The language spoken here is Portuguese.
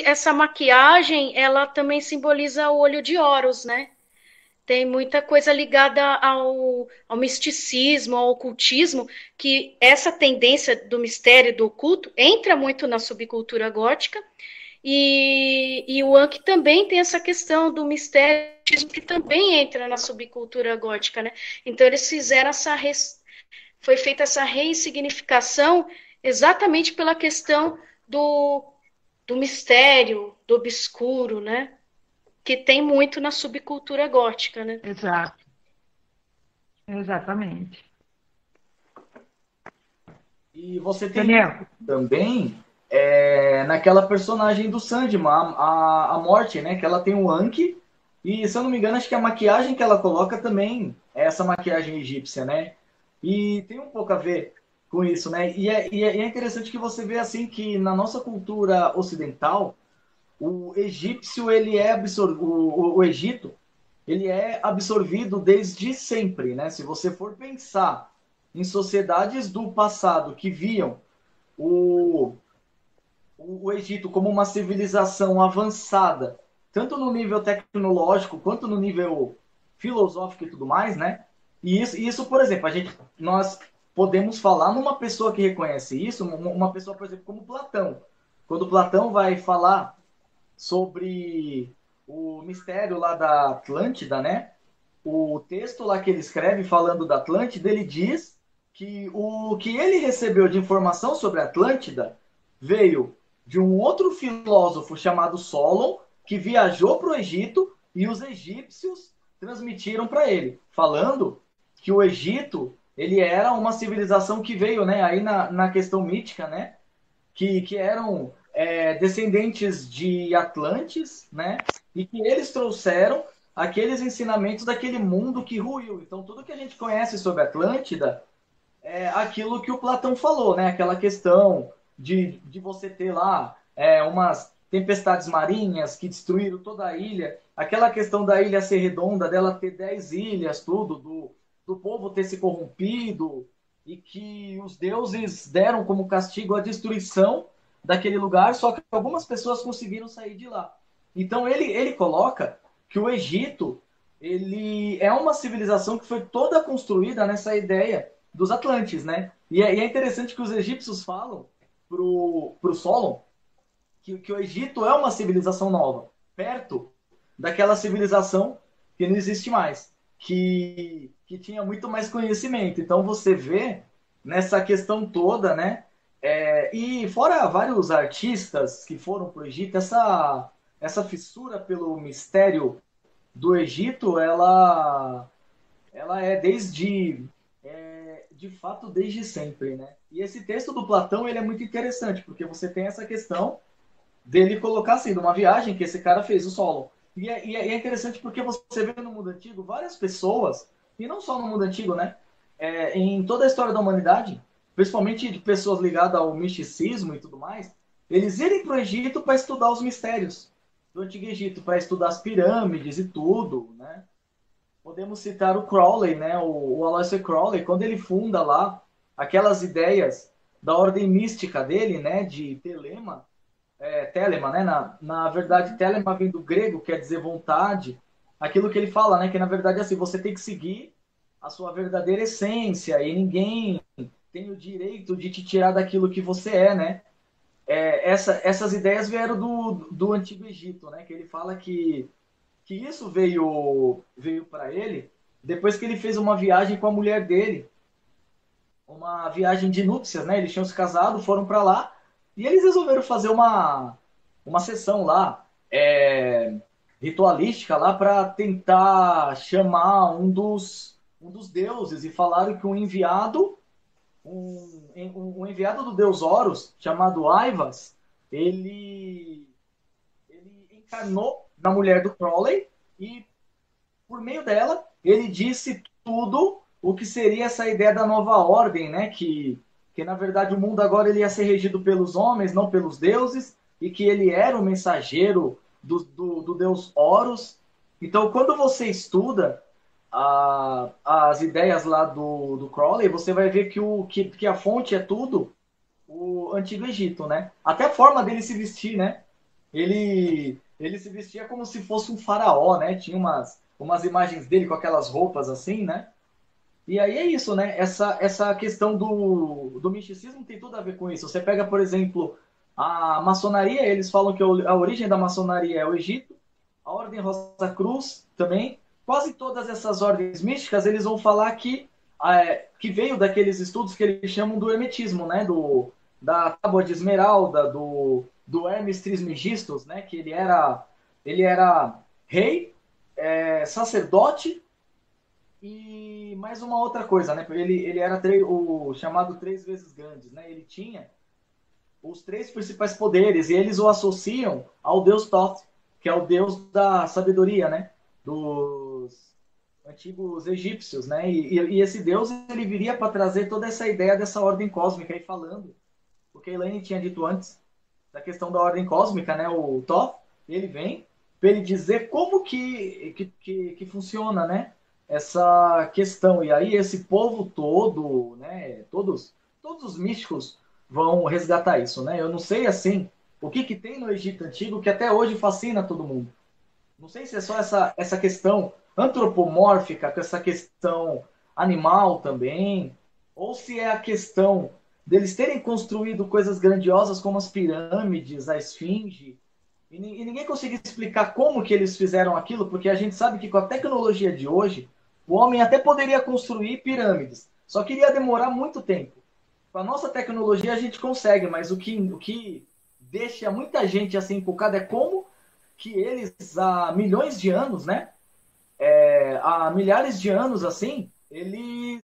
Essa maquiagem, ela também simboliza o olho de Horus, né? Tem muita coisa ligada ao misticismo, ao ocultismo, que essa tendência do mistério e do oculto entra muito na subcultura gótica, e o Ankh também tem essa questão do mistério que também entra na subcultura gótica, né? Então eles fizeram foi feita essa ressignificação exatamente pela questão do, do mistério, do obscuro, né? Que tem muito na subcultura gótica, né? Exato, exatamente. E você tem isso Daniel, também naquela personagem do Sandman, a Morte, né? Que ela tem um Ankh. E, se eu não me engano, acho que a maquiagem que ela coloca também é essa maquiagem egípcia, né? E tem um pouco a ver com isso, né? E é interessante que você vê, assim, que na nossa cultura ocidental, o egípcio, ele é o Egito, ele é absorvido desde sempre, né? Se você for pensar em sociedades do passado que viam o, o Egito como uma civilização avançada, tanto no nível tecnológico quanto no nível filosófico e tudo mais, né? E isso, por exemplo, nós podemos falar numa pessoa que reconhece isso, uma pessoa, por exemplo, como Platão. Quando Platão vai falar sobre o mistério lá da Atlântida, né? O texto lá que ele escreve falando da Atlântida, ele diz que o que ele recebeu de informação sobre a Atlântida veio de um outro filósofo chamado Solon, que viajou para o Egito e os egípcios transmitiram para ele, falando que o Egito ele era uma civilização que veio, né, aí na questão mítica, né, que eram descendentes de Atlantes, né? E que eles trouxeram aqueles ensinamentos daquele mundo que ruiu. Então, tudo que a gente conhece sobre Atlântida é aquilo que o Platão falou, né? Aquela questão de você ter lá umas tempestades marinhas que destruíram toda a ilha, aquela questão da ilha ser redonda, dela ter 10 ilhas, tudo, do povo ter se corrompido, e que os deuses deram como castigo a destruição daquele lugar, só que algumas pessoas conseguiram sair de lá. Então ele coloca que o Egito ele é uma civilização que foi toda construída nessa ideia dos Atlantes, né? E é interessante que os egípcios falam pro Solon que o Egito é uma civilização nova, perto daquela civilização que não existe mais, que tinha muito mais conhecimento. Então você vê nessa questão toda, né? E fora vários artistas que foram para o Egito, essa fissura pelo mistério do Egito, ela é de fato desde sempre, né? E esse texto do Platão ele é muito interessante porque você tem essa questão dele colocar assim, numa viagem que esse cara fez, o solo. E é interessante porque você vê no mundo antigo várias pessoas, e não só no mundo antigo, né? Em toda a história da humanidade, principalmente de pessoas ligadas ao misticismo e tudo mais, eles irem para o Egito para estudar os mistérios do Antigo Egito, para estudar as pirâmides e tudo, né? Podemos citar o Crowley, né? O Aleister Crowley, quando ele funda lá aquelas ideias da ordem mística dele, né? De Telema, né? Na verdade, Telema vem do grego, quer dizer vontade. Aquilo que ele fala, né? Que na verdade assim, você tem que seguir a sua verdadeira essência e ninguém tem o direito de te tirar daquilo que você é, né? Essas ideias vieram do Antigo Egito, né? Que ele fala que isso veio para ele depois que ele fez uma viagem com a mulher dele, uma viagem de núpcias, né? Eles tinham se casado, foram para lá e eles resolveram fazer uma sessão lá, ritualística lá, para tentar chamar um dos deuses e falaram que um enviado do deus Horus, chamado Aivas, ele encarnou na mulher do Crowley e por meio dela, ele disse tudo o que seria essa ideia da nova ordem, né? Que na verdade o mundo agora ele ia ser regido pelos homens, não pelos deuses, e que ele era o mensageiro do deus Horus. Então, quando você estuda as ideias lá do Crowley, você vai ver que a fonte é tudo o Antigo Egito, né? Até a forma dele se vestir, né? Ele se vestia como se fosse um faraó, né? Tinha umas imagens dele com aquelas roupas assim, né? E aí é isso, né? Essa questão do misticismo tem tudo a ver com isso. Você pega, por exemplo, a maçonaria, eles falam que a origem da maçonaria é o Egito, a Ordem Rosa Cruz também. Quase todas essas ordens místicas, eles vão falar que veio daqueles estudos que eles chamam do hermetismo, né? Da Tábua de Esmeralda, do Hermes Trismegistus, né? Que ele era rei, sacerdote e mais uma outra coisa, né? Ele era o chamado três vezes grandes, né? Ele tinha os três principais poderes e eles o associam ao deus Thoth, que é o deus da sabedoria, né? Dos antigos egípcios, né? E esse deus ele viria para trazer toda essa ideia dessa ordem cósmica aí falando, o que a Elaine tinha dito antes da questão da ordem cósmica, né? O Thoth, ele vem para ele dizer como que funciona, né? Essa questão. E aí esse povo todo, né? Todos os místicos vão resgatar isso, né? Eu não sei assim o que tem no Egito antigo que até hoje fascina todo mundo. Não sei se é só essa questão antropomórfica, com essa questão animal também, ou se é a questão deles terem construído coisas grandiosas como as pirâmides, a esfinge, e ninguém conseguiu explicar como que eles fizeram aquilo, porque a gente sabe que com a tecnologia de hoje, o homem até poderia construir pirâmides, só que iria demorar muito tempo. Com a nossa tecnologia a gente consegue, mas o que deixa muita gente assim encucada é como que eles, há milhões de anos, né? Há milhares de anos, assim, eles